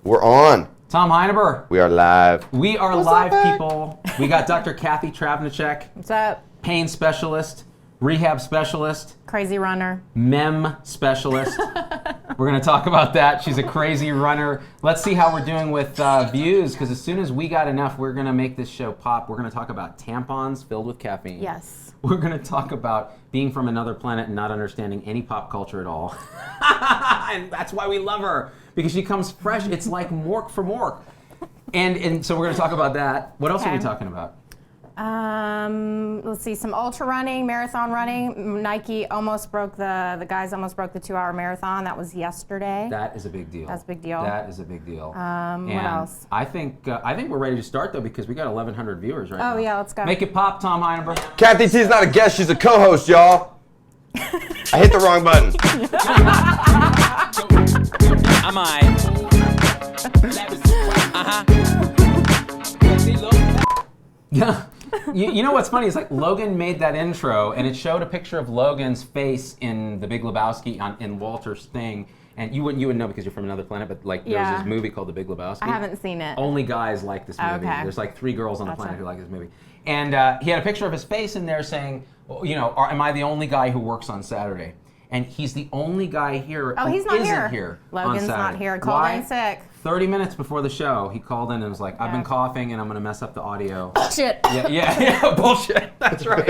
We're on. Tom Heineber. We are live. We are live, people. We got Dr. Kathy Travnicek. What's up? Pain specialist, rehab specialist, crazy runner, mem specialist. We're going to talk about that. She's a crazy runner. Let's see how we're doing with views, because as soon as we got enough, we're going to make this show pop. We're going to talk about tampons filled with caffeine. Yes. We're going to talk about being from another planet and not understanding any pop culture at all. And that's why we love her, because she comes fresh. It's like Mork for Mork. And so we're going to talk about that. What else are we talking about? Let's see, some ultra running, marathon running. Nike almost broke the guys almost broke the 2-hour marathon. That was yesterday. That is a big deal. That's a big deal. That is a big deal. What else? I think we're ready to start, though, because we got 1,100 viewers right now. Oh, yeah, let's go. Make it pop, Tom Heineber. Kathy T's not a guest, she's a co-host, y'all. I hit the wrong button. I'm alright. Yeah. You know what's funny? It's like Logan made that intro, and it showed a picture of Logan's face in The Big Lebowski in Walter's thing. And you wouldn't know because you're from another planet, but like there's this movie called The Big Lebowski. I haven't seen it. Only guys like this movie. Okay. There's like 3 girls on the planet who like this movie. And he had a picture of his face in there saying, well, you know, am I the only guy who works on Saturday? And he's the only guy here who he's not isn't here Logan's on Saturday. not here. Called in sick. 30 minutes before the show, he called in and was like, I've been coughing and I'm going to mess up the audio. Bullshit. Yeah, bullshit. That's right.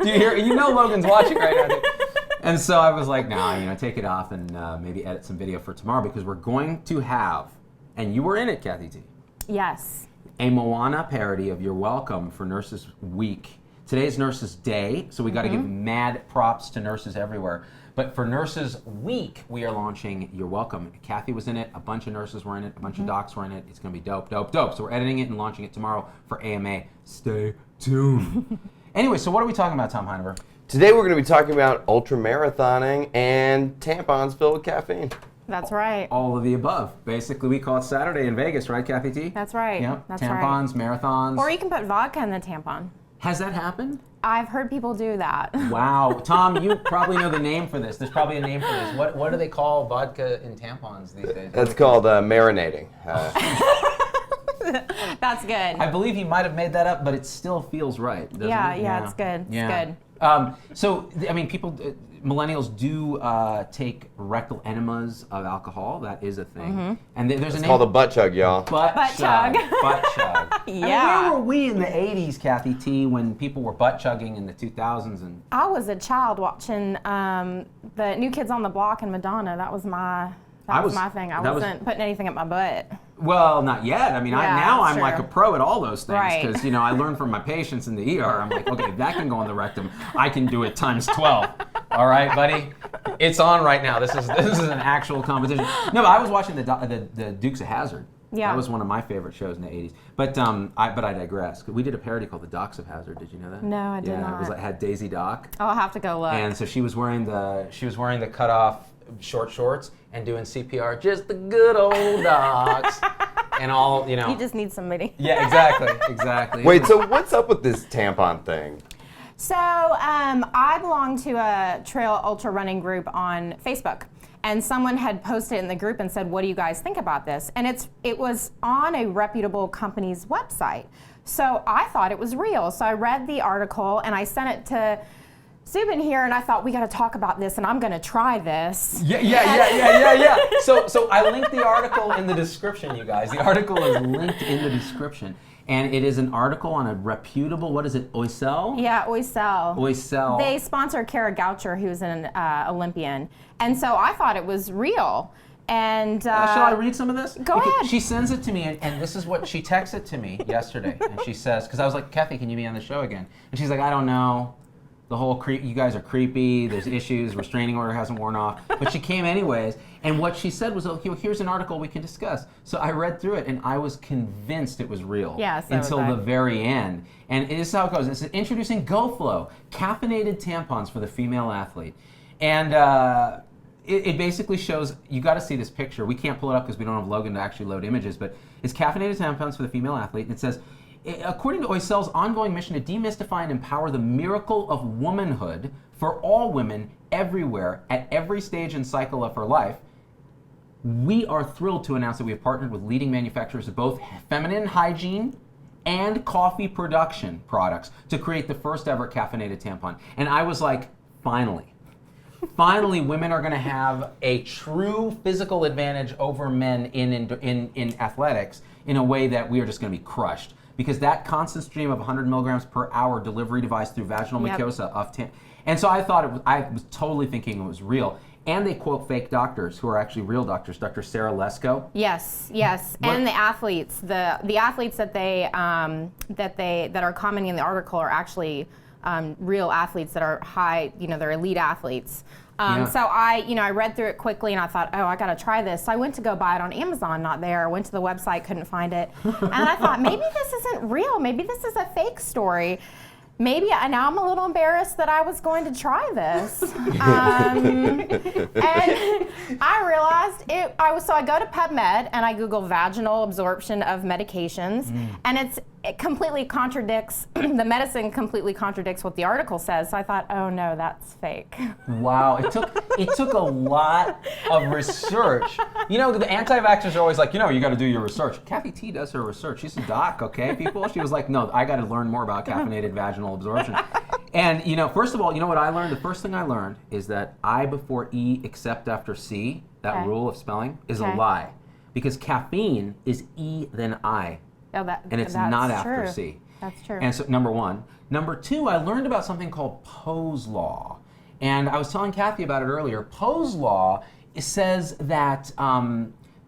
Do you hear? You know Logan's watching right now. And so I was like, nah, take it off and maybe edit some video for tomorrow, because we're going to have, and you were in it, Kathy T. Yes. A Moana parody of You're Welcome for Nurses Week. Today's Nurses Day, so we got to give mad props to nurses everywhere. But for Nurses Week, we are launching You're Welcome. Kathy was in it, a bunch of nurses were in it, a bunch of docs were in it. It's going to be dope, dope, dope. So we're editing it and launching it tomorrow for AMA. Stay tuned. Anyway, so what are we talking about, Tom Heineber? Today we're going to be talking about ultramarathoning and tampons filled with caffeine. That's right. All of the above. Basically, we call it Saturday in Vegas, right, Kathy T? That's right. Yep. That's Tampons, right. marathons. Or you can put vodka in the tampon. Has that happened? I've heard people do that. Wow. Tom, you probably know the name for this. There's probably a name for this. What do they call vodka in tampons these days? That's called marinating. That's good. I believe he might have made that up, but it still feels right, doesn't it? Yeah, it's good. Yeah. It's good. So, I mean, millennials do take rectal enemas of alcohol. That is a thing. And there's a name Called a butt chug, y'all. Butt chug. Butt chug. Yeah. Where were we in the 80s, Kathy T, when people were butt chugging in the 2000s? And I was a child watching the New Kids on the Block and Madonna. That was my thing. I wasn't putting anything up my butt. Well, not yet. I mean, now I'm true. like a pro at all those things, Right. because I learned from my patients in the ER. I'm like, okay, if that can go in the rectum, I can do it times 12. All right, buddy, it's on right now. This is an actual competition. No, but I was watching the Dukes of Hazzard. Yeah. That was one of my favorite shows in the 80s. But I digress. We did a parody called The Docs of Hazzard. Did you know that? No, I did not. not. It had Daisy Doc. I'll have to go look. And so she was wearing the cut off short shorts and doing CPR, just the good old docs. And all, You just need somebody. Yeah, exactly. Wait, so what's up with this tampon thing? So I belong to a trail ultra running group on Facebook, and someone had posted in the group and said, "What do you guys think about this?" And it was on a reputable company's website, so I thought it was real. So I read the article and I sent it to Zubin here, and I thought, we got to talk about this, and I'm going to try this. Yeah. So I linked the article in the description, you guys. The article is linked in the description. And it is an article on a reputable, what is it, Oisel? Yeah, Oisel. Oisel. They sponsor Kara Goucher, who's an Olympian. And so I thought it was real. And shall I read some of this? Go ahead. She sends it to me, and this is what she texted to me yesterday. And she says, because I was like, Kathy, can you be on the show again? And she's like, I don't know. The whole you guys are creepy, there's issues, restraining order hasn't worn off. But she came anyways, and what she said was, oh, here's an article we can discuss. So I read through it, and I was convinced it was real. Yeah, so until was I. the very end. And this is how it goes. It's introducing GoFlow, caffeinated tampons for the female athlete. And it basically shows, you got to see this picture. We can't pull it up because we don't have Logan to actually load images, but it's caffeinated tampons for the female athlete, and it says, according to Oisel's ongoing mission to demystify and empower the miracle of womanhood for all women everywhere at every stage and cycle of her life, we are thrilled to announce that we have partnered with leading manufacturers of both feminine hygiene and coffee production products to create the first ever caffeinated tampon. And I was like, finally. Finally, women are going to have a true physical advantage over men in athletics in a way that we are just going to be crushed. Because that constant stream of 100 milligrams per hour delivery device through vaginal mucosa of and so I thought I was totally thinking it was real. And they quote fake doctors who are actually real doctors, Dr. Sarah Lesko. Yes, and the athletes, the athletes that are commenting in the article are actually real athletes that are high, they're elite athletes. So I read through it quickly and I thought, oh, I got to try this. So I went to go buy it on Amazon, not there. Went to the website, couldn't find it. And I thought, maybe this isn't real. Maybe this is a fake story. Now I'm a little embarrassed that I was going to try this. And I realized so I go to PubMed and I Google vaginal absorption of medications, and it completely contradicts, the medicine completely contradicts what the article says. So I thought, oh no, that's fake. Wow, it took a lot of research. The anti-vaxxers are always like, you got to do your research. Kathy T does her research. She's a doc, okay, people? She was like, no, I got to learn more about caffeinated vaginal absorption. And, first of all, what I learned? The first thing I learned is that I before E except after C, that rule of spelling, is a lie. Because caffeine is E then I. Oh, and it's not after C. That's true. And so, number one. Number two, I learned about something called Poe's Law. And I was telling Kathy about it earlier. Poe's Law says that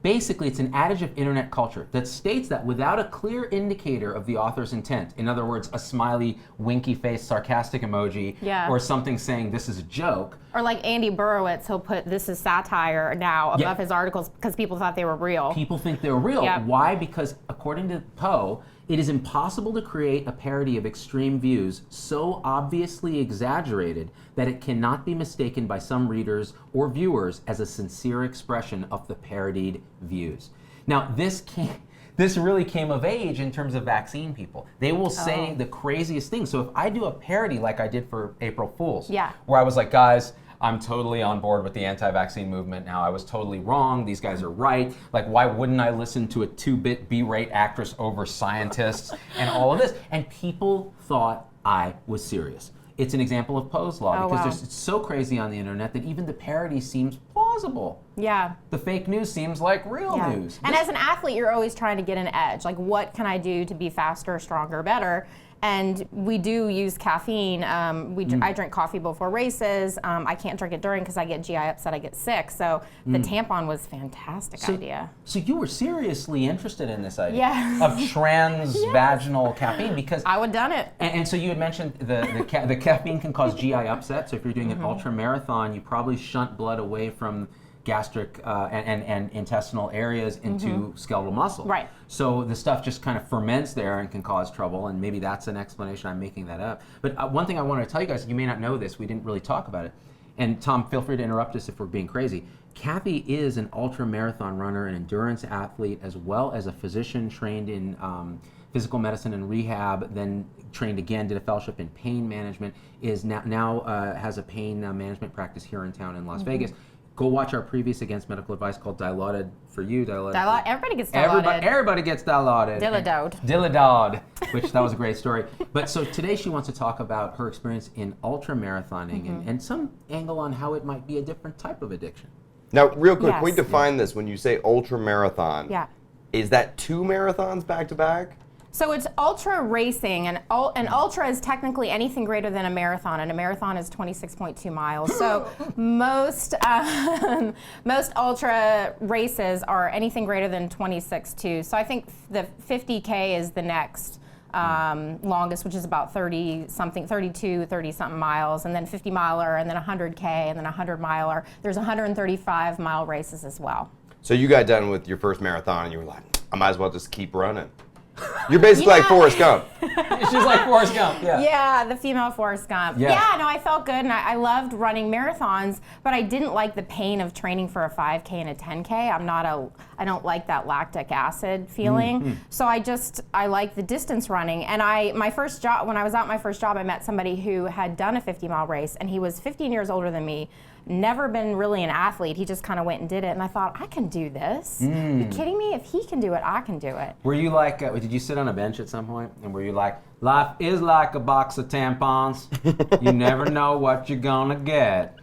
basically it's an adage of internet culture that states that without a clear indicator of the author's intent, in other words, a smiley, winky face, sarcastic emoji, or something saying this is a joke. Or like Andy Borowitz, he'll put this is satire now above his articles because people thought they were real. People think they're real. Yep. Why? Because according to Poe, it is impossible to create a parody of extreme views so obviously exaggerated that it cannot be mistaken by some readers or viewers as a sincere expression of the parodied views. Now, this really came of age in terms of vaccine people. They will say the craziest things. So if I do a parody like I did for April Fool's, where I was like, guys, I'm totally on board with the anti-vaccine movement now. I was totally wrong. These guys are right. Like, why wouldn't I listen to a 2-bit B-rate actress over scientists and all of this? And people thought I was serious. It's an example of Poe's Law because it's so crazy on the internet that even the parody seems plausible. Yeah. The fake news seems like real news. And as an athlete, you're always trying to get an edge. Like, what can I do to be faster, stronger, better? And we do use caffeine. I drink coffee before races. I can't drink it during because I get GI upset, I get sick. So the tampon was a fantastic idea. So you were seriously interested in this idea of transvaginal caffeine because I would have done it. And so you had mentioned the caffeine can cause GI upset. So if you're doing an ultramarathon, you probably shunt blood away from gastric and intestinal areas into skeletal muscle. Right. So the stuff just kind of ferments there and can cause trouble, and maybe that's an explanation. I'm making that up. But one thing I wanted to tell you guys, you may not know this, we didn't really talk about it, and Tom, feel free to interrupt us if we're being crazy. Kathy is an ultramarathon runner, an endurance athlete, as well as a physician trained in physical medicine and rehab, then trained again, did a fellowship in pain management, is now has a pain management practice here in town in Las Vegas. Go watch our previous Against Medical Advice called Dilaudid for you. Everybody gets dilaudid. Everybody gets dilaudid. Dilaudid, which that was a great story. But so today she wants to talk about her experience in ultramarathoning and some angle on how it might be a different type of addiction. Now, real quick, can we define this when you say ultramarathon? Yeah. Is that 2 marathons back to back? So it's ultra racing, and an ultra is technically anything greater than a marathon, and a marathon is 26.2 miles. So most ultra races are anything greater than 26.2. So I think the 50K is the next longest, which is about 30-something miles, and then 50 miler, and then 100K, and then 100 miler. There's 135 mile races as well. So you got done with your first marathon, and you were like, I might as well just keep running. You're basically like Forrest Gump. She's like Forrest Gump, Yeah, the female Forrest Gump. Yeah, no, I felt good, and I loved running marathons, but I didn't like the pain of training for a 5K and a 10K. I don't like that lactic acid feeling. So I like the distance running. And when I was out my first job, I met somebody who had done a 50-mile race, and he was 15 years older than me. never been really an athlete. He just kind of went and did it, and I thought, I can do this. Are you kidding me? If he can do it, I can do it. Were you like, did you sit on a bench at some point? And were you like, life is like a box of tampons. You never know what you're gonna get.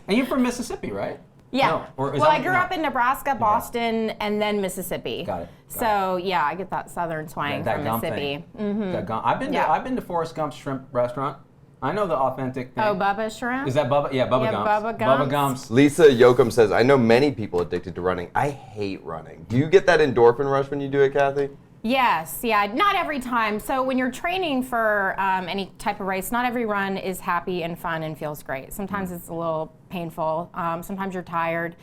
And you're from Mississippi, right? Yeah. No, or is well, that- I grew no. up in Nebraska, Boston, and then Mississippi. Got it. So yeah, I get that southern twang That from gum Mississippi. thing. That gum. I've been to Forrest Gump's shrimp restaurant. I know the authentic thing. Oh, Bubba Shrimp? Is that Bubba? Yeah, Bubba Yeah, Gump's. Bubba Bubba Gump's. Gump's. Lisa Yoakum says, I know many people addicted to running. I hate running. Do you get that endorphin rush when you do it, Kathy? Yes, yeah, not every time. So when you're training for any type of race, not every run is happy and fun and feels great. Sometimes it's a little painful. Sometimes you're tired.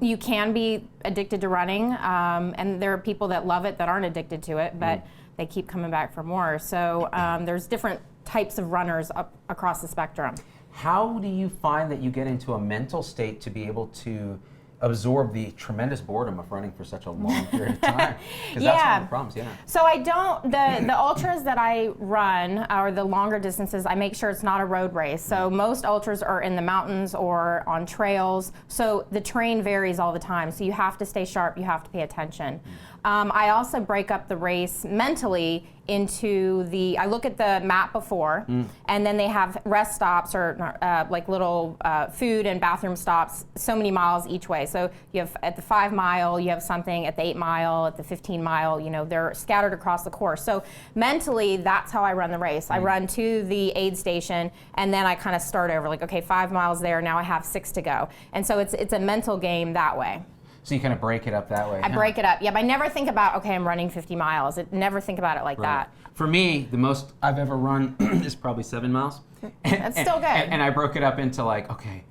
You can be addicted to running, and there are people that love it that aren't addicted to it, but they keep coming back for more. So there's different types of runners up across the spectrum. How do you find that you get into a mental state to be able to absorb the tremendous boredom of running for such a long period of time? Because that's one of the problems, yeah. So I don't, the ultras that I run, or the longer distances, I make sure it's not a road race. So most ultras are in the mountains or on trails. So the terrain varies all the time. So you have to stay sharp, you have to pay attention. I also break up the race mentally into I look at the map before, and then they have rest stops or like little food and bathroom stops, so many miles each way. So you have at the 5 mile, you have something at the 8 mile, at the 15 mile, they're scattered across the course. So mentally, that's how I run the race. I run to the aid station, and then I kind of start over, like, okay, 5 miles there, now I have 6 to go. And so it's a mental game that way. So you kind of break it up that way. I break it up. Yeah, but I never think about, okay, I'm running 50 miles. Never think about it like that. For me, the most I've ever run is probably 7 miles. That's still good. And I broke it up into like, okay,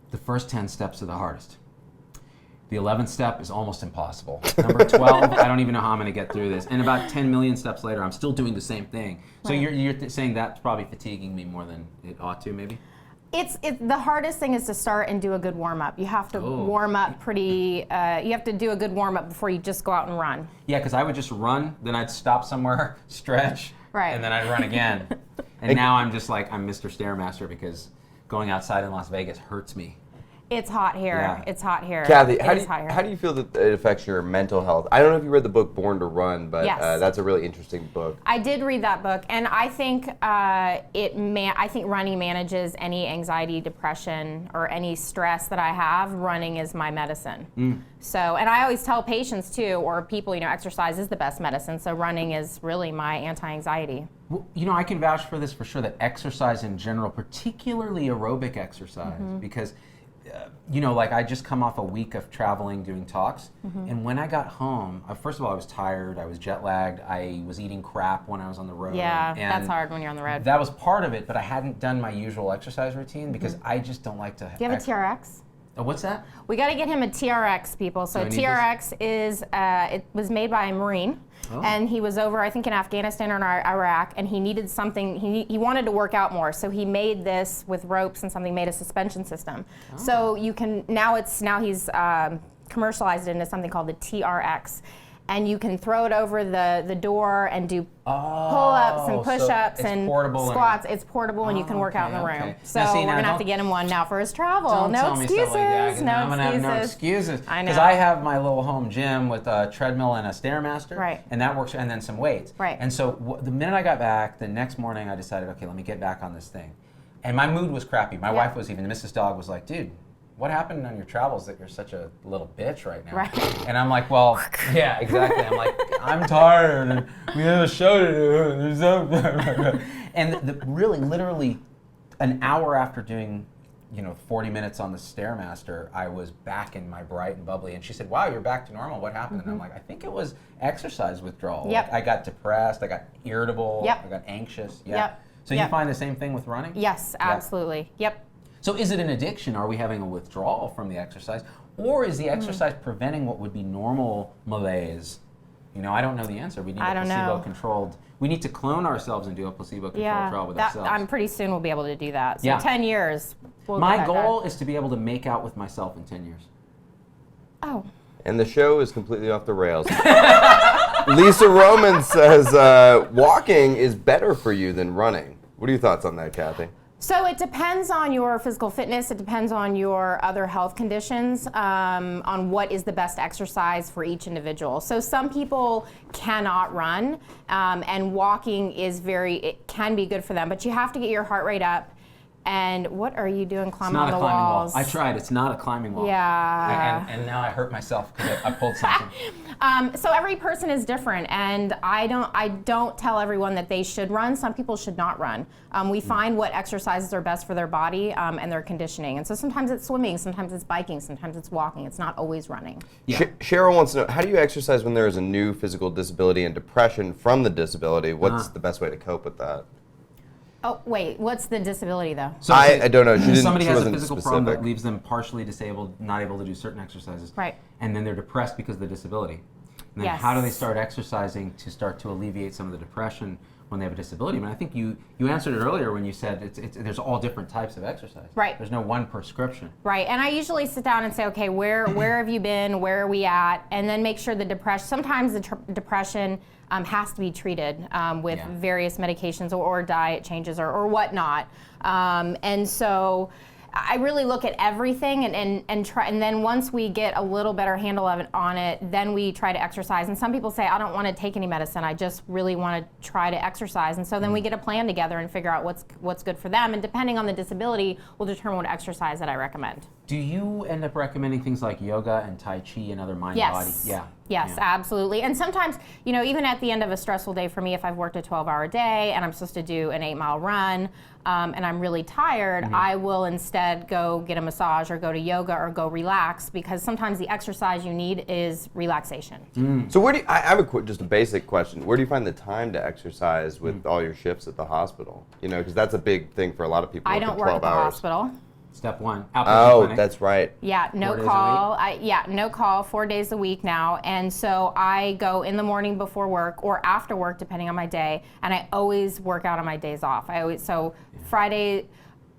the first 10 steps are the hardest. The 11th step is almost impossible. Number 12, I don't even know how I'm going to get through this. And about 10 million steps later, I'm still doing the same thing. So you're saying that's probably fatiguing me more than it ought to, maybe? It's the hardest thing is to start and do a good warm up. You have to warm up pretty. You have to do a good warm up before you just go out and run. Yeah, because I would just run, then I'd stop somewhere, stretch, and then I'd run again. And now I'm just like, I'm Mr. Stairmaster because going outside in Las Vegas hurts me. It's hot here. Yeah. It's hot here. Kathy, It is hot here. how do you feel that it affects your mental health? I don't know if you read the book Born to Run, but Yes. that's a really interesting book. I did read that book, and I think I think running manages any anxiety, depression, or any stress that I have. Running is my medicine. So, and I always tell patients too, or people, exercise is the best medicine. So running is really my anti-anxiety. Well, I can vouch for this for sure, that exercise in general, particularly aerobic exercise, because like I just come off a week of traveling, doing talks, and when I got home, first of all, I was tired, I was jet lagged, I was eating crap when I was on the road. Yeah, and that's hard when you're on the road. That was part of it, but I hadn't done my usual exercise routine because I just don't like to. Do you have a TRX? What's that? We got to get him a TRX, people. So Do I need TRX is, it was made by a Marine, and he was over, I think, in Afghanistan or in Iraq, and he needed something, he wanted to work out more, so he made this with ropes and something, made a suspension system. So you can, now he's commercialized it into something called the TRX. And you can throw it over the door and do pull-ups and push-ups and squats. It's portable and you can work out in the room. Okay. So Now, we're going to have to get him one now for his travel. Don't No tell me excuses. stuff like that, 'cause now I'm gonna have no excuses. I know. Because I have my little home gym with a treadmill and a Stairmaster. Right. And that works, and then some weights. Right. And so the minute I got back, the next morning I decided, okay, let me get back on this thing. And my mood was crappy. My wife was even, Mrs. Dog was like, dude, what happened on your travels that you're such a little bitch right now? Right. And I'm like, well, yeah, exactly. I'm like, I'm tired, and we have a show to do. And really, literally, an hour after doing, 40 minutes on the Stairmaster, I was back in my bright and bubbly. And she said, wow, you're back to normal. What happened? And I'm like, I think it was exercise withdrawal. Yep. Like, I got depressed, I got irritable, Yep. I got anxious. Yeah. Yep. So you find the same thing with running? Yes, absolutely. Yep. So is it an addiction? Are we having a withdrawal from the exercise? Or is the exercise preventing what would be normal malaise? I don't know the answer. We need a placebo-controlled. We need to clone ourselves and do a placebo-controlled trial with ourselves. Pretty soon we'll be able to do that. So Yeah. 10 years. We'll My get that goal done. is to be able to make out with myself in 10 years. Oh. And the show is completely off the rails. Lisa Roman says walking is better for you than running. What are your thoughts on that, Kathy? So it depends on your physical fitness. It depends on your other health conditions, on what is the best exercise for each individual. So some people cannot run, and walking it can be good for them, but you have to get your heart rate up. And what are you doing climbing on the walls? I tried. It's not a climbing wall. Yeah. And now I hurt myself because I pulled something. So every person is different, and I don't tell everyone that they should run. Some people should not run. We find what exercises are best for their body and their conditioning. And so sometimes it's swimming, sometimes it's biking, sometimes it's walking. It's not always running. Yeah. Cheryl wants to know, how do you exercise when there is a new physical disability and depression from the disability? What's the best way to cope with that? Oh, wait, what's the disability though? So I don't know. Somebody has a wasn't physical problem that leaves them partially disabled, not able to do certain exercises. Right. And then they're depressed because of the disability. And then Yes. how do they start exercising to start to alleviate some of the depression when they have a disability? I mean, I think you answered it earlier when you said there's all different types of exercise. Right. There's no one prescription. Right, and I usually sit down and say, okay, where have you been? Where are we at? And then make sure the depression. Sometimes the depression has to be treated with various medications or diet changes or whatnot. And so I really look at everything and try. And then once we get a little better handle on it, then we try to exercise. And some people say, I don't want to take any medicine. I just really want to try to exercise. And so then we get a plan together and figure out what's good for them. And depending on the disability, we'll determine what exercise that I recommend. Do you end up recommending things like yoga and Tai Chi and other mind Yes. body? Yeah. Yes, absolutely. And sometimes, even at the end of a stressful day for me, if I've worked a 12-hour day and I'm supposed to do an 8-mile run and I'm really tired, I will instead go get a massage or go to yoga or go relax, because sometimes the exercise you need is relaxation. So where do I have just a basic question. Where do you find the time to exercise with all your shifts at the hospital? Because that's a big thing for a lot of people. I don't work at the hours. hospital. Step one. Oh, clinic. that's right. Yeah, no 4 days a call. No call, 4 days a week now. And so I go in the morning before work or after work, depending on my day. And I always work out on my days off. Friday,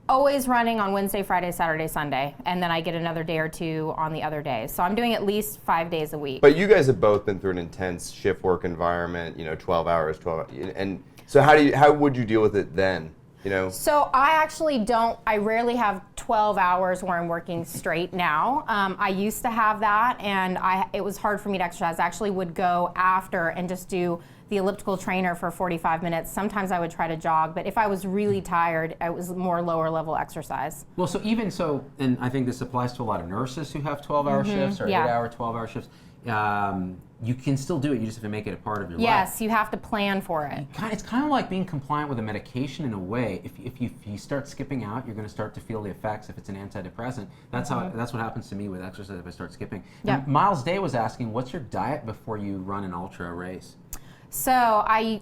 always running on Wednesday, Friday, Saturday, Sunday. And then I get another day or two on the other days. So I'm doing at least 5 days a week. But you guys have both been through an intense shift work environment, 12 hours, and so how would you deal with it then? So I rarely have 12 hours where I'm working straight now. I used to have that, and it was hard for me to exercise. I actually would go after and just do the elliptical trainer for 45 minutes. Sometimes I would try to jog, but if I was really tired, it was more lower level exercise. Well, so even so, and I think this applies to a lot of nurses who have 12-hour shifts or 8-hour, 12-hour shifts. You can still do it. You just have to make it a part of your life. Yes, you have to plan for it. It's kind of like being compliant with a medication in a way. If you start skipping out, you're going to start to feel the effects. If it's an antidepressant, that's what happps to me with exercise if I start skipping. Yeah. And Miles Day was asking, what's your diet before you run an ultra race? So I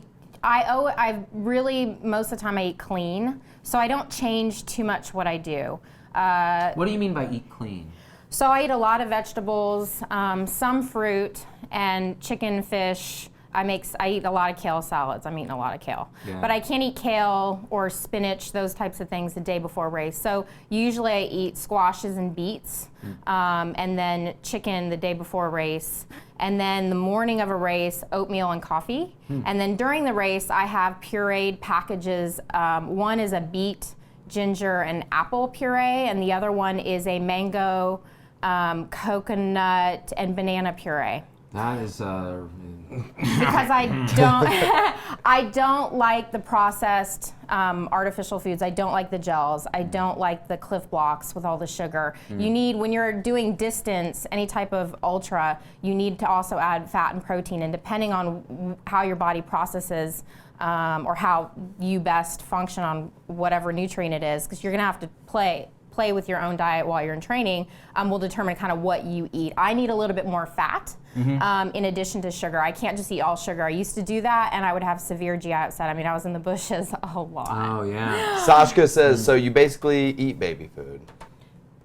really, most of the time I eat clean. So I don't change too much what I do. What do you mean by eat clean? So I eat a lot of vegetables, some fruit, and chicken, fish. I eat a lot of kale salads. I'm eating a lot of kale. Yeah. But I can't eat kale or spinach, those types of things, the day before a race. So usually I eat squashes and beets, and then chicken the day before a race. And then the morning of a race, oatmeal and coffee. And then during the race, I have pureed packages. One is a beet, ginger, and apple puree, and the other one is a mango, coconut, and banana puree. That is Because I don't like the processed artificial foods. I don't like the gels. I don't like the Cliff Blocks with all the sugar. You need, when you're doing distance, any type of ultra, you need to also add fat and protein. And depending on how your body processes or how you best function on whatever nutrient it is, because you're going to have to play with your own diet while you're in training, will determine kind of what you eat. I need a little bit more fat in addition to sugar. I can't just eat all sugar. I used to do that, and I would have severe GI upset. I mean, I was in the bushes a lot. Oh, yeah. Sashka says, so you basically eat baby food.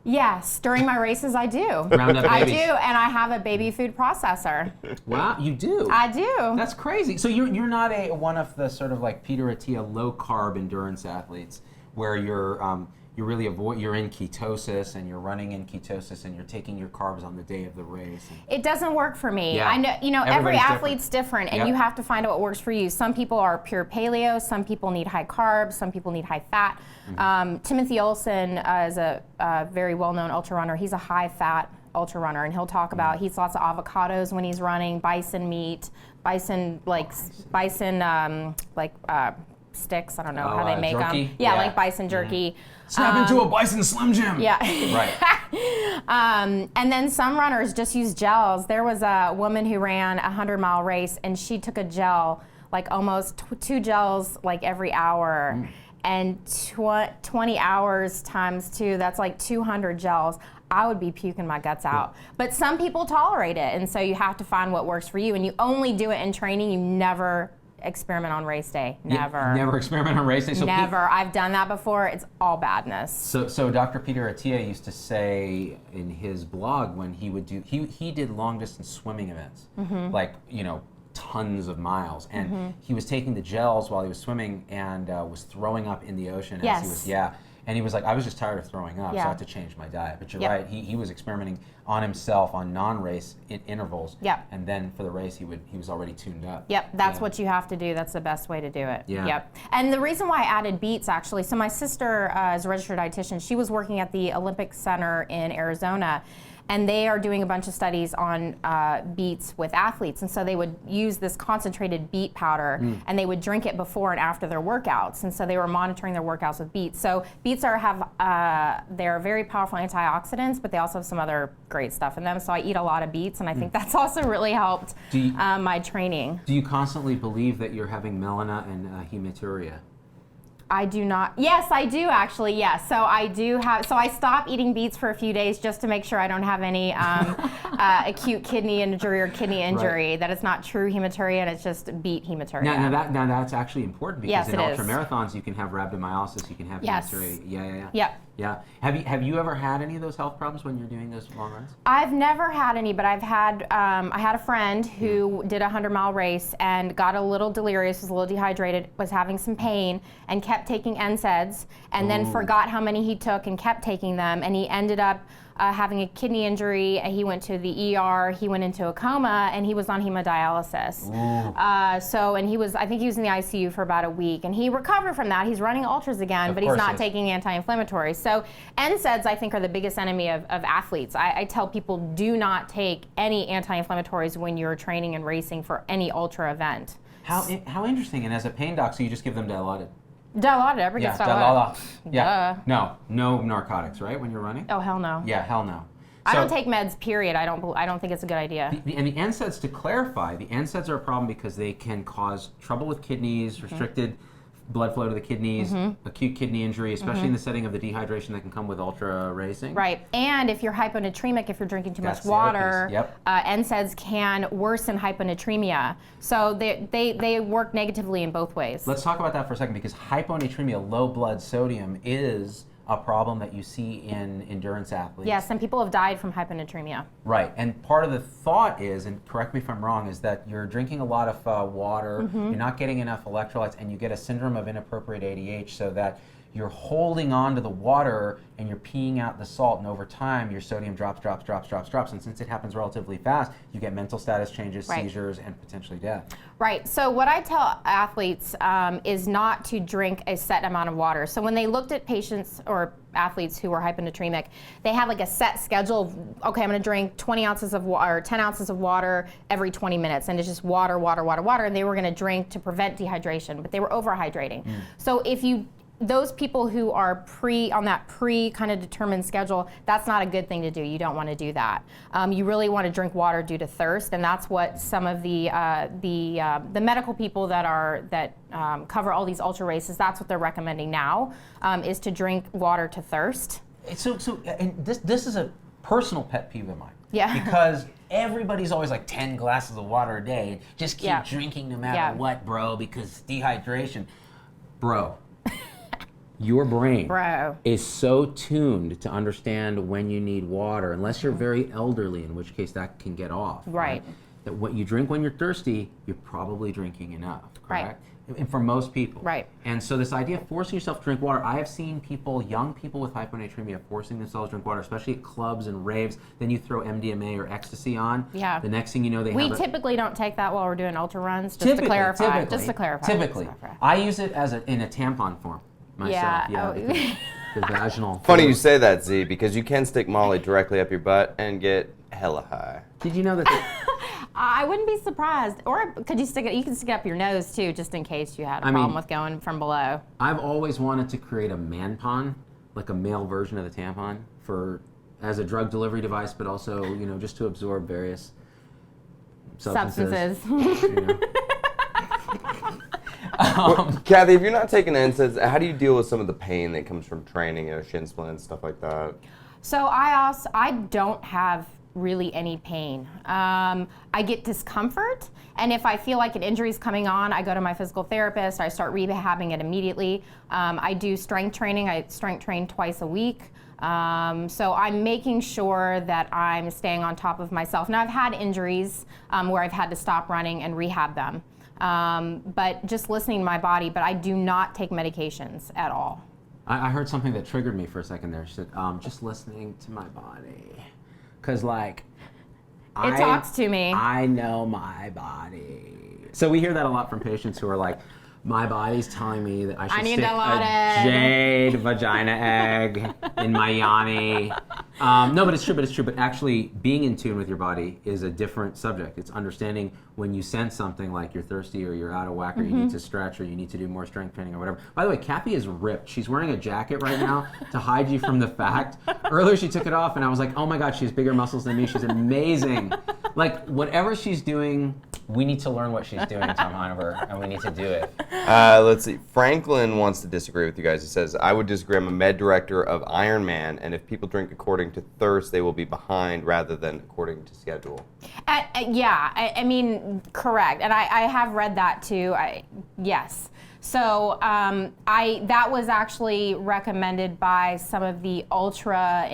Yes, during my races I do. Roundup I do, babies. and I have a baby food processor. Wow, you do? I do. That's crazy. So you're not one of the sort of like Peter Attia low carb endurance athletes where you're you're in ketosis and you're running in ketosis and you're taking your carbs on the day of the race. It doesn't work for me. Yeah. I know, every Everybody's athlete's different, and Yep. you have to find out what works for you. Some people are pure paleo, some people need high carbs, some people need high fat. Timothy Olson is a very well-known ultra runner. He's a high fat ultra runner, and he'll talk about he eats lots of avocados when he's running, bison meat, bison sticks. I don't know how they make jerky? them. Yeah, Yeah. like bison jerky. Snap into a Bison Slim Jim. Yeah. Right. And then some runners just use gels. There was a woman who ran a 100-mile race, and she took a gel, like almost 2 gels like every hour. And 20 hours times 2, that's like 200 gels. I would be puking my guts out. But some people tolerate it, and so you have to find what works for you. And you only do it in training. You never experiment on race day. Never. Yeah, never experiment on race day. So Never. I've done that before. It's all badness. So Dr. Peter Attia used to say in his blog when he would do, he did long distance swimming events, like, tons of miles. And he was taking the gels while he was swimming and was throwing up in the ocean as he was, And he was like, I was just tired of throwing up, so I had to change my diet. But you're right, he was experimenting on himself on non-race intervals. Yep. And then for the race, he was already tuned up. Yep, that's what you have to do. That's the best way to do it. Yeah. Yep. And the reason why I added beets, actually, so my sister is a registered dietitian. She was working at the Olympic Center in Arizona, and they are doing a bunch of studies on beets with athletes. And so they would use this concentrated beet powder, and they would drink it before and after their workouts. And so they were monitoring their workouts with beets. So beets they're very powerful antioxidants, but they also have some other great stuff in them. So I eat a lot of beets, and I think that's also really helped my training. Do you constantly believe that you're having melena and hematuria? I do not. Yes, I do actually. Yes. So I do have. So I stopped eating beets for a few days just to make sure I don't have any acute kidney injury or kidney injury. Right. That it's not true hematuria and it's just beet hematuria. Now that's actually important because in it ultramarathons you can have rhabdomyolysis, you can have hematuria. Yeah. Have you ever had any of those health problems when you're doing those long runs? I've never had any, but I've had. I had a friend who did a 100-mile race and got a little delirious, was a little dehydrated, was having some pain, and kept taking NSAIDs, and then forgot how many he took and kept taking them, and he ended up having a kidney injury. He went to the ER, he went into a coma, and he was on hemodialysis. I think he was in the ICU for about a week, and he recovered from that. He's running ultras again, but he's not taking anti-inflammatories. So NSAIDs, I think, are the biggest enemy of athletes. I tell people, do not take any anti-inflammatories when you're training and racing for any ultra event. How interesting. And as a pain doc, so you just give them Dilaudid? Dilaudid, everybody gets Dilaudid. Yeah. No narcotics, right? When you're running? Oh, hell no. Yeah, hell no. I don't take meds, period. I don't think it's a good idea. And the NSAIDs, to clarify, the NSAIDs are a problem because they can cause trouble with kidneys, restricted blood flow to the kidneys, acute kidney injury, especially in the setting of the dehydration that can come with ultra racing. Right, and if you're hyponatremic, if you're drinking too much water, NSAIDs can worsen hyponatremia. So they work negatively in both ways. Let's talk about that for a second, because hyponatremia, low blood sodium, is a problem that you see in endurance athletes. Yes, and people have died from hyponatremia. Right, and part of the thought is, and correct me if I'm wrong, is that you're drinking a lot of water, you're not getting enough electrolytes, and you get a syndrome of inappropriate ADH, so that you're holding on to the water and you're peeing out the salt, and over time your sodium drops. And since it happens relatively fast, you get mental status changes, seizures, and potentially death. Right, so what I tell athletes is not to drink a set amount of water. So when they looked at patients or athletes who were hyponatremic, they had like a set schedule of, okay, I'm gonna drink 20 ounces of water, or 10 ounces of water every 20 minutes, and it's just water, and they were gonna drink to prevent dehydration, but they were overhydrating. So if those people who are on that kind of determined schedule, that's not a good thing to do. You don't want to do that. You really want to drink water due to thirst, and that's what some of the medical people that cover all these ultra races, that's what they're recommending now, is to drink water to thirst. So and this is a personal pet peeve of mine. Yeah. Because everybody's always like 10 glasses of water a day. Just keep drinking no matter what, bro, because dehydration. Bro. Your brain is so tuned to understand when you need water, unless you're very elderly, in which case that can get off. Right. that what you drink when you're thirsty, you're probably drinking enough, correct? Right. And for most people. Right. And so this idea of forcing yourself to drink water, I have seen people, young people with hyponatremia, forcing themselves to drink water, especially at clubs and raves. Then you throw MDMA or ecstasy on. Yeah. The next thing you know, We typically don't take that while we're doing ultra runs, just to clarify. Just to clarify. Typically. I use it as in a tampon form myself. Yeah. The vaginal. Funny you say that, Z, because you can stick Molly directly up your butt and get hella high. Did you know that? I wouldn't be surprised. Or could you stick it? You can stick it up your nose too, just in case you had a problem with going from below. I've always wanted to create a man-pon, like a male version of the tampon, as a drug delivery device, but also just to absorb various substances. Kathy, if you're not taking NSAIDs, how do you deal with some of the pain that comes from training, shin splints, stuff like that? So I don't have really any pain. I get discomfort, and if I feel like an injury is coming on, I go to my physical therapist. I start rehabbing it immediately. I do strength training. I strength train twice a week. So I'm making sure that I'm staying on top of myself. Now, I've had injuries where I've had to stop running and rehab them, but just listening to my body. But I do not take medications at all. I heard something that triggered me for a second there. She said, just listening to my body. Because, it talks to me. I know my body. So we hear that a lot from patients who are like, my body's telling me that I should need stick a jade vagina egg in my yoni. No, but it's true. But actually, being in tune with your body is a different subject. It's understanding when you sense something like you're thirsty or you're out of whack or you need to stretch or you need to do more strength training or whatever. By the way, Kathy is ripped. She's wearing a jacket right now to hide you from the fact. Earlier she took it off and I was like, oh my God, she has bigger muscles than me. She's amazing. Like, whatever she's doing, we need to learn what she's doing, Tom Heineber, and we need to do it. Let's see. Franklin wants to disagree with you guys. He says, I would disagree. I'm a med director of Ironman, and if people drink according to thirst, they will be behind rather than according to schedule. I mean, correct. And I have read that too. Yes. So that was actually recommended by some of the ultra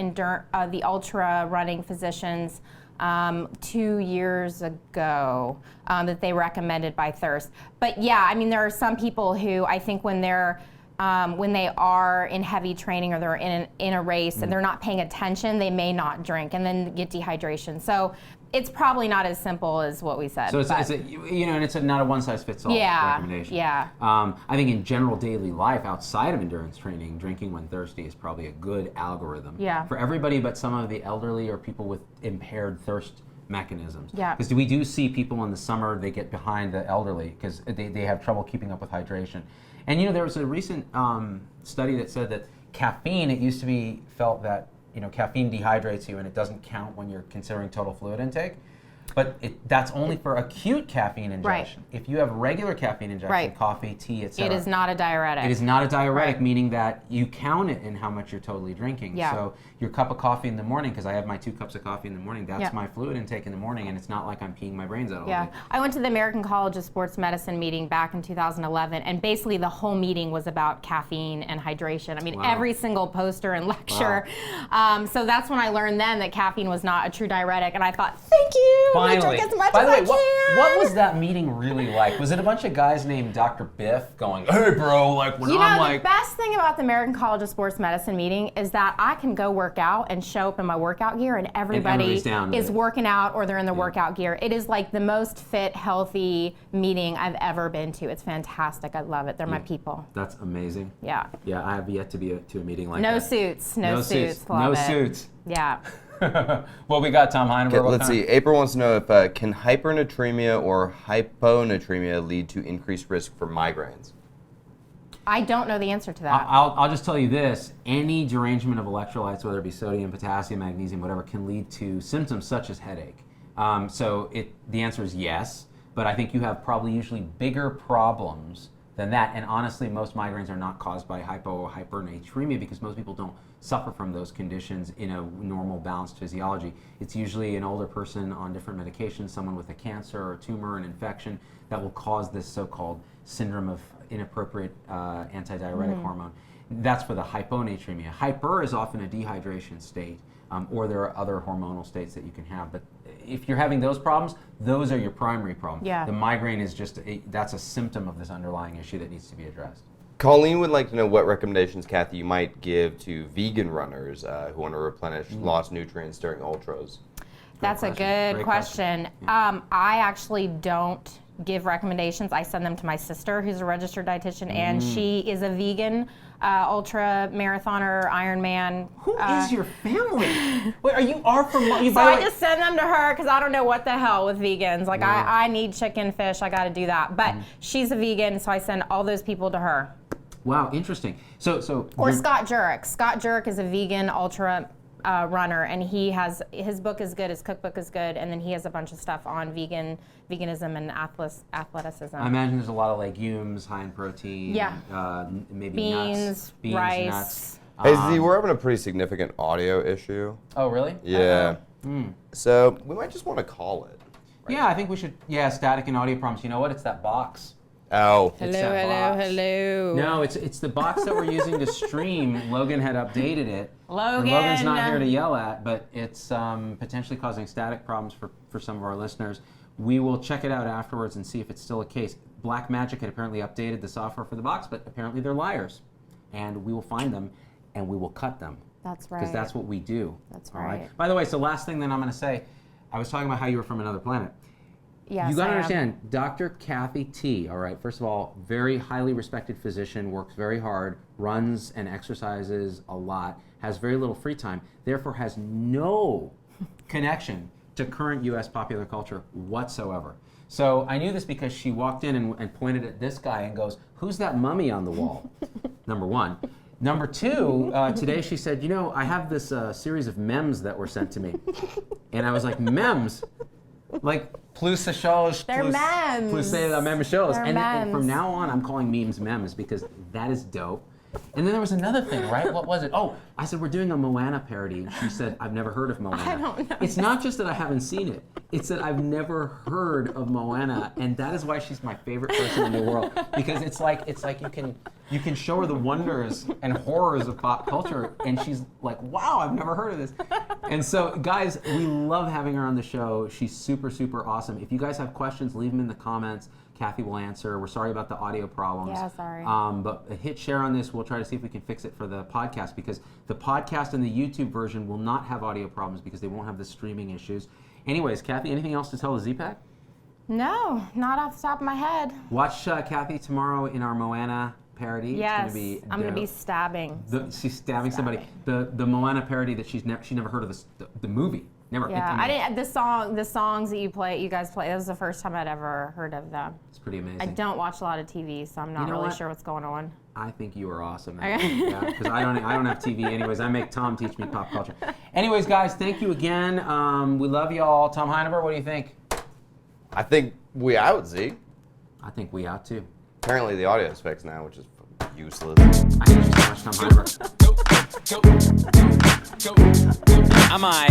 running physicians 2 years ago that they recommended by thirst. But yeah, I mean, there are some people who I think when they are in heavy training or they're in a race and they're not paying attention, they may not drink and then get dehydration. So it's probably not as simple as what we said. So it's not a one-size-fits-all recommendation. Yeah. I think in general daily life, outside of endurance training, drinking when thirsty is probably a good algorithm for everybody, but some of the elderly or people with impaired thirst mechanisms. Yeah. Because we do see people in the summer, they get behind the elderly because they have trouble keeping up with hydration. And there was a recent study that said that caffeine, it used to be felt that caffeine dehydrates you and it doesn't count when you're considering total fluid intake. But that's only for acute caffeine ingestion. Right. If you have regular caffeine ingestion, coffee, tea, etc. It is not a diuretic. It is not a diuretic, meaning that you count it in how much you're totally drinking. Yeah. So your cup of coffee in the morning, because I have my 2 cups of coffee in the morning, that's my fluid intake in the morning, and it's not like I'm peeing my brains out all day. I went to the American College of Sports Medicine meeting back in 2011, and basically the whole meeting was about caffeine and hydration. I mean, every single poster and lecture. Wow. So that's when I learned then that caffeine was not a true diuretic, and I thought, thank you. Finally. Drink as much By the way, as I can. what was that meeting really like? Was it a bunch of guys named Dr. Biff going, hey bro, like when I'm like... The best thing about the American College of Sports Medicine meeting is that I can go work out and show up in my workout gear and everybody is working out or they're in their workout gear. It is like the most fit, healthy meeting I've ever been to. It's fantastic. I love it. They're my people. That's amazing. Yeah. Yeah, I have yet to be to a meeting like that. No suits. No suits. Yeah. What we got, Tom Heineberg? Okay, let's see. April wants to know if can hypernatremia or hyponatremia lead to increased risk for migraines? I don't know the answer to that. I'll just tell you this. Any derangement of electrolytes, whether it be sodium, potassium, magnesium, whatever, can lead to symptoms such as headache. So the answer is yes, but I think you have probably usually bigger problems than that. And honestly, most migraines are not caused by hypo or hypernatremia because most people don't suffer from those conditions in a normal, balanced physiology. It's usually an older person on different medications, someone with a cancer or a tumor, an infection, that will cause this so-called syndrome of inappropriate antidiuretic hormone. That's for the hyponatremia. Hyper is often a dehydration state, or there are other hormonal states that you can have. But if you're having those problems, those are your primary problem. Yeah. The migraine is that's a symptom of this underlying issue that needs to be addressed. Colleen would like to know what recommendations, Kathy, you might give to vegan runners who want to replenish lost nutrients during ultras. That's a good Great question. I actually don't give recommendations. I send them to my sister, who's a registered dietitian, and she is a vegan ultra marathoner, Ironman. Who is your family? Wait, you from? So I just send them to her because I don't know what the hell with vegans. Like I need chicken, fish. I got to do that. But she's a vegan, so I send all those people to her. Wow, interesting. So Or Scott Jurek. Scott Jurek is a vegan ultra runner, and his book is good, his cookbook is good, and then he has a bunch of stuff on veganism and athleticism. I imagine there's a lot of legumes, high in protein. Yeah. Maybe Beans, rice. nuts. Hey, Z, we're having a pretty significant audio issue. Oh, really? Yeah. So we might just want to call it. Right? Yeah, I think we should. Yeah, static and audio problems. You know what? It's that box. Oh. It's that box. Hello. No, it's the box that we're using to stream. Logan had updated it. Logan. And Logan's not here to yell at, but it's potentially causing static problems for some of our listeners. We will check it out afterwards and see if it's still a case. Black Magic had apparently updated the software for the box, but apparently they're liars. And we will find them and we will cut them. That's right. Because that's what we do. That's all right. By the way, so last thing that I'm going to say, I was talking about how you were from another planet. Yes, You got to I am. understand, Dr. Kathy T, all right, first of all, very highly respected physician, works very hard, runs and exercises a lot, has very little free time, therefore has no connection to current U.S. popular culture whatsoever. So I knew this because she walked in and pointed at this guy and goes, "Who's that mummy on the wall?" Number one. Number two, today she said, I have this series of memes that were sent to me. And I was like, memes? Like, plus chose, They're memes. Plus say la même chose. They're And memes. from now on, I'm calling memes memes because that is dope. And then there was another thing, right? What was it? Oh, I said, we're doing a Moana parody. And she said, I've never heard of Moana. I don't know. It's not just that I haven't seen it. It's that I've never heard of Moana. And that is why she's my favorite person in the world. Because it's like you can show her the wonders and horrors of pop culture. And she's like, wow, I've never heard of this. And so, guys, we love having her on the show. She's super, super awesome. If you guys have questions, leave them in the comments. Kathy will answer. We're sorry about the audio problems. Yeah, sorry. But hit share on this. We'll try to see if we can fix it for the podcast because the podcast and the YouTube version will not have audio problems because they won't have the streaming issues. Anyways, Kathy, anything else to tell the Z-Pack? No, not off the top of my head. Watch Kathy tomorrow in our Moana parody. Yes, it's I'm going to be stabbing. She's stabbing somebody. The Moana parody that she never heard of the movie. Never. Yeah, I didn't. The songs that you guys play. That was the first time I'd ever heard of them. It's pretty amazing. I don't watch a lot of TV, so I'm not know really what? sure what's going on. I think you are awesome. Okay. Yeah, because I don't have TV anyways. I make Tom teach me pop culture. Anyways, guys, thank you again. We love you all. Tom Heineber, what do you think? I think we out, Z. I think we out too. Apparently the audio is fixed now, which is useless. I hate you so much, Tom Heineber. I'm I.